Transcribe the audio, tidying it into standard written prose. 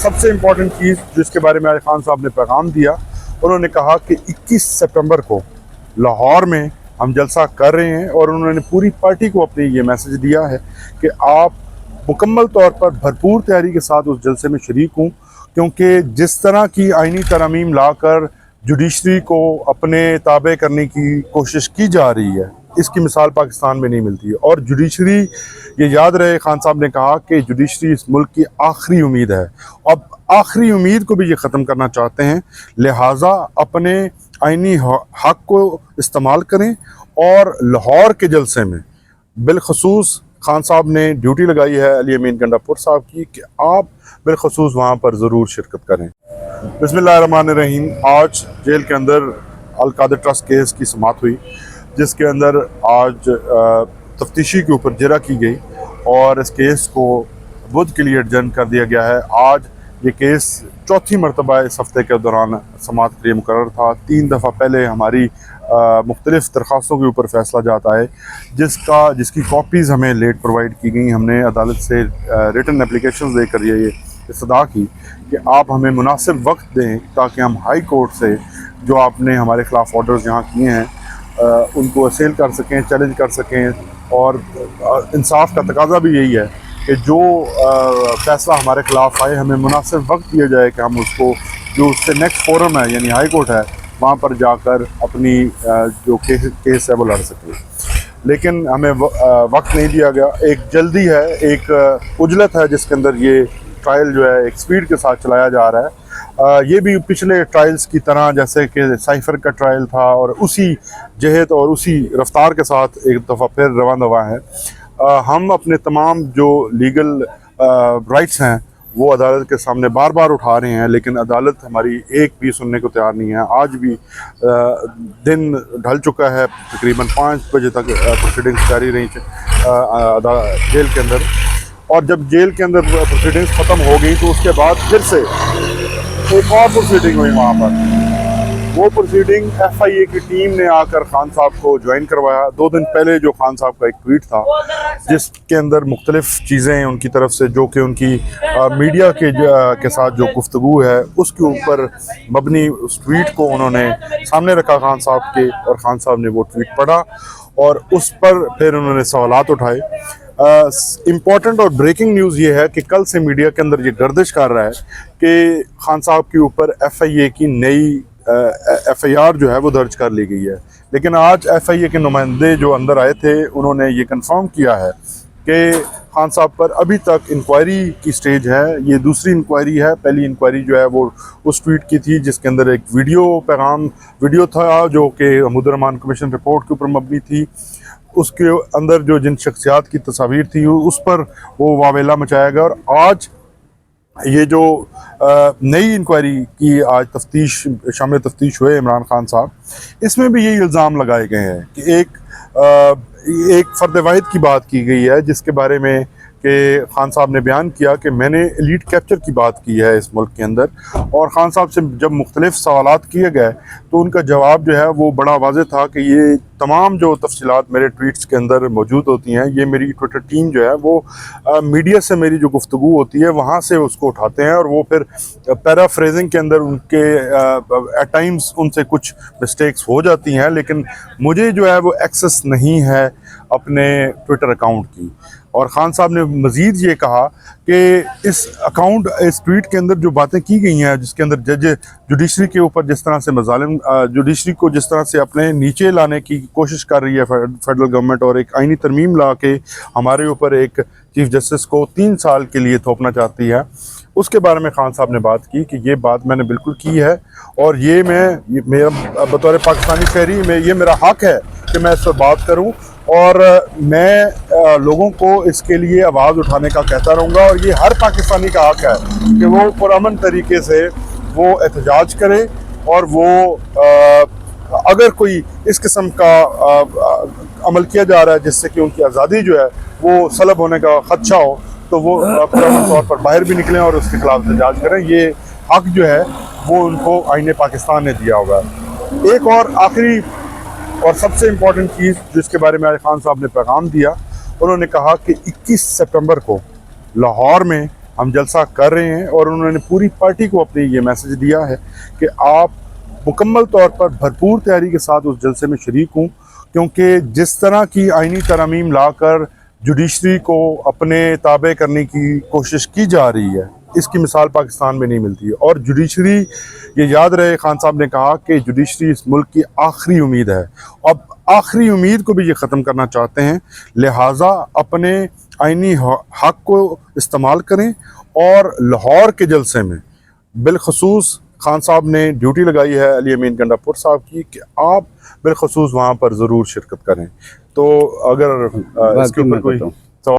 सबसे इम्पोर्टेंट चीज़ जिसके बारे में आज खान साहब ने पैगाम दिया, उन्होंने कहा कि 21 सितंबर को लाहौर में हम जलसा कर रहे हैं और उन्होंने पूरी पार्टी को अपनी ये मैसेज दिया है कि आप मुकम्मल तौर पर भरपूर तैयारी के साथ उस जलसे में शरीक हूँ, क्योंकि जिस तरह की आइनी तरमीम लाकर जुडिशरी को अपने ताबे करने की कोशिश की जा रही है, इसकी मिसाल पाकिस्तान में नहीं मिलती है। और जुडिशरी, ये याद रहे, खान साहब ने कहा कि जुडिशरी इस मुल्क की आखिरी उम्मीद है। अब आखिरी उम्मीद को भी ये ख़त्म करना चाहते हैं, लिहाजा अपने आइनी हक को इस्तेमाल करें और लाहौर के जलसे में बिलखसूस खान साहब ने ड्यूटी लगाई है अली अमीन गंडापुर साहब की कि आप बिलखसूस वहाँ पर ज़रूर शिरकत करें। बिस्मिल्लाहिर्रहमानिर्रहीम। आज जेल के अंदर अल कादिर ट्रस्ट केस की समाअत हुई, जिसके अंदर आज तफ्तीशी के ऊपर जरा की गई और इस केस को बुध के लिए एडजर्न कर दिया गया है। आज ये केस चौथी मरतबा इस हफ्ते के दौरान समाअत के लिए मुकर्रर था। 3 दफ़ा पहले हमारी मुख्तलिफ़ दरख्वास्तों के ऊपर फ़ैसला जाता है, जिसकी कॉपीज़ हमें लेट प्रोवाइड की गई। हमने अदालत से रिटन एप्लीकेशन देकर ये इस्तदा की कि आप हमें मुनासिब वक्त दें ताकि हम हाई कोर्ट से जो आपने हमारे ख़िलाफ़ ऑर्डर्स यहाँ किए हैं उनको असेल कर सकें, चैलेंज कर सकें। और इंसाफ का तकाजा भी यही है कि जो फ़ैसला हमारे ख़िलाफ़ आए हमें मुनासिब वक्त दिया जाए कि हम उसको, जो उससे नेक्स्ट फोरम है यानी हाई कोर्ट है, वहाँ पर जाकर अपनी जो केस है वो लड़ सकें। लेकिन हमें वक्त नहीं दिया गया। एक जल्दी है, एक उजलत है जिसके अंदर ये ट्रायल जो है एक स्पीड के साथ चलाया जा रहा है। ये भी पिछले ट्रायल्स की तरह, जैसे कि साइफर का ट्रायल था, और उसी जहत और उसी रफ्तार के साथ एक दफ़ा फिर रवां दवा है। हम अपने तमाम जो लीगल राइट्स हैं वो अदालत के सामने बार बार उठा रहे हैं, लेकिन अदालत हमारी एक भी सुनने को तैयार नहीं है। आज भी दिन ढल चुका है, तकरीबन 5 बजे तक प्रोसीडिंग्स जारी रही जेल के अंदर। और जब जेल के अंदर प्रोसीडिंग्स ख़त्म हो गई तो उसके बाद फिर से एक और प्रोसीडिंग हुई वहाँ पर। वो प्रोसीडिंग FIA की टीम ने आकर खान साहब को ज्वाइन करवाया। 2 दिन पहले जो खान साहब का एक ट्वीट था जिसके अंदर मुख्तलिफ़ चीज़ें उनकी तरफ से, जो कि उनकी मीडिया के साथ जो गुफ्तगू है उसके ऊपर मबनी, उस ट्वीट को उन्होंने सामने रखा खान साहब के, और खान साहब ने वो ट्वीट पढ़ा और उस पर फिर उन्होंने सवालात उठाए। इम्पॉर्टेंट और ब्रेकिंग न्यूज़ ये है कि कल से मीडिया के अंदर ये गर्दिश कर रहा है कि खान साहब के ऊपर FIA की नई FIR जो है वो दर्ज कर ली गई है। लेकिन आज FIA के नुमाइंदे जो अंदर आए थे उन्होंने ये कंफर्म किया है कि खान साहब पर अभी तक इंक्वायरी की स्टेज है। ये दूसरी इंक्वायरी है। पहली इंक्वायरी जो है वो उस ट्वीट की थी जिसके अंदर एक वीडियो था जो कि मुद्दरमान कमीशन रिपोर्ट के ऊपर मबनी थी। उसके अंदर जो जिन शख्सियात की तस्वीर थी उस पर वो वावेला मचाया गया। और आज ये जो नई इंक्वायरी की आज शामिल तफ्तीश हुए इमरान खान साहब, इसमें भी ये इल्ज़ाम लगाए गए हैं कि एक फ़र्द वाहिद की बात की गई है जिसके बारे में कि खान साहब ने बयान किया कि मैंने एलीट कैप्चर की बात की है इस मुल्क के अंदर। और खान साहब से जब मुख्तलिफ सवालात किए गए तो उनका जवाब जो है वो बड़ा वाज़ेह था कि ये तमाम जो तफसीलात मेरे ट्वीट्स के अंदर मौजूद होती हैं, ये मेरी ट्विटर टीम जो है वो मीडिया से मेरी जो गुफ्तगू होती है वहाँ से उसको उठाते हैं और वो फिर पैराफ्रेजिंग के अंदर उनके एट टाइम्स उनसे कुछ मिस्टेक्स हो जाती हैं, लेकिन मुझे जो है वो एक्सेस नहीं है अपने ट्विटर अकाउंट की। और खान साहब ने मज़ीद ये कहा कि इस ट्वीट के अंदर जो बातें की गई हैं, जिसके अंदर जुडिशरी के ऊपर जिस तरह से मज़ालिम, जुडिशरी को जिस तरह से अपने नीचे लाने की कोशिश कर रही है फेडरल गवर्नमेंट, और एक आइनी तरमीम ला के हमारे ऊपर एक चीफ जस्टिस को 3 साल के लिए थोपना चाहती है, उसके बारे में खान साहब ने बात की कि ये बात मैंने बिल्कुल की है और ये मेरा बतौर पाकिस्तानी शहरी में ये मेरा हक है कि मैं इस पर बात करूँ, और मैं लोगों को इसके लिए आवाज़ उठाने का कहता रहूँगा। और ये हर पाकिस्तानी का हक है कि वो पुरअमन तरीके से वो एहतजाज करे, और वो अगर कोई इस किस्म का अमल किया जा रहा है जिससे कि उनकी आज़ादी जो है वो सलब होने का ख़दशा हो, तो वो पुरअमन तौर पर बाहर भी निकलें और उसके खिलाफ एहतजाज करें। ये हक जो है वो उनको आईने पाकिस्तान ने दिया होगा। एक और आखिरी और सबसे इम्पोर्टेंट चीज़ जिसके बारे में आज खान साहब ने पैगाम दिया, उन्होंने कहा कि 21 सितंबर को लाहौर में हम जलसा कर रहे हैं और उन्होंने पूरी पार्टी को अपनी ये मैसेज दिया है कि आप मुकम्मल तौर पर भरपूर तैयारी के साथ उस जलसे में शरीक हूँ, क्योंकि जिस तरह की आइनी तरमीम लाकर जुडिशरी को अपने ताबे करने की कोशिश की जा रही है, इसकी मिसाल पाकिस्तान में नहीं मिलती है। और जुडिशरी, ये याद रहे, खान साहब ने कहा कि जुडिशरी इस मुल्क की आखिरी उम्मीद है। अब आखिरी उम्मीद को भी ये ख़त्म करना चाहते हैं, लिहाजा अपने आइनी हक को इस्तेमाल करें और लाहौर के जलसे में बिलखसूस खान साहब ने ड्यूटी लगाई है अली अमीन गंडापुर साहब की कि आप बिलखसूस वहाँ पर ज़रूर शिरकत करें। तो अगर इसके ऊपर कोई